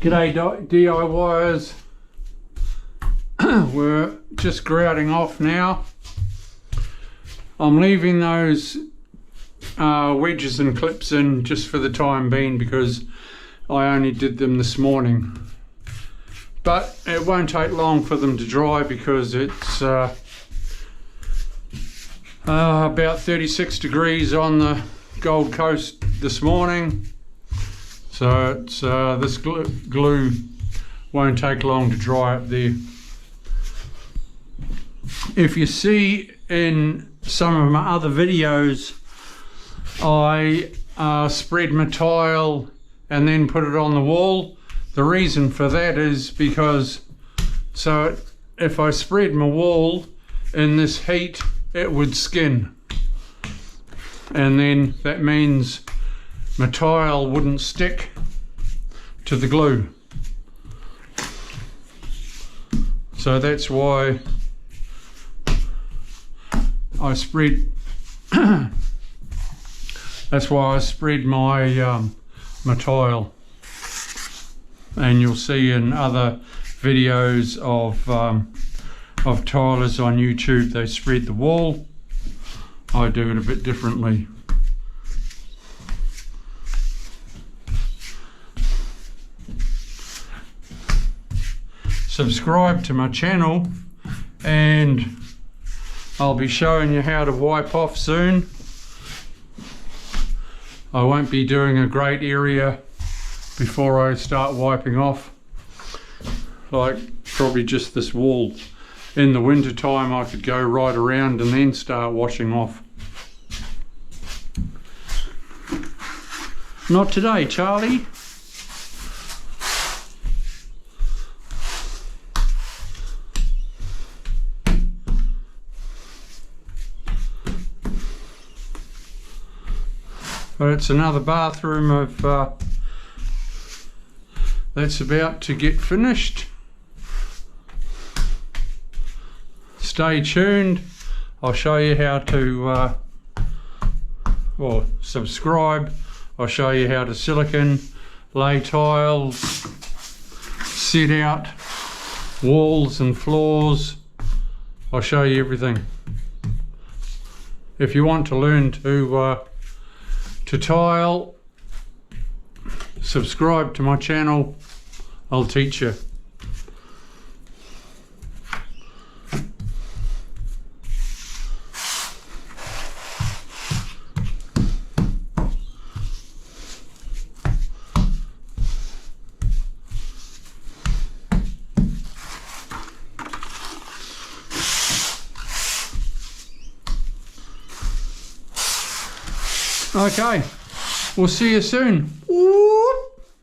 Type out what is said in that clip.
G'day DIYers. We're just grouting off now. I'm leaving those wedges and clips in just for the time being because I only did them this morning. But it won't take long for them to dry because it's about 36 degrees on the Gold Coast this morning. So it's, this glue won't take long to dry up there. If you see in some of my other videos, I spread my tile and then put it on the wall. The reason for that is because if I spread my wall in this heat, it would skin, and then that means my tile wouldn't stick to the glue. So that's why I spread my my tile. And you'll see in other videos of tilers on YouTube, they spread the wall. I do it a bit differently. Subscribe to my channel and I'll be showing you how to wipe off soon. I won't be doing a great area before I start wiping off, like probably just this wall. In the winter time I could go right around and then start washing off. Not today, Charlie. But it's another bathroom that's about to get finished. Stay tuned. I'll show you how to, or subscribe. I'll show you how to silicone, lay tiles, set out walls and floors. I'll show you everything. If you want to learn to tile, subscribe to my channel. I'll teach you. Okay, we'll see you soon. Whoop.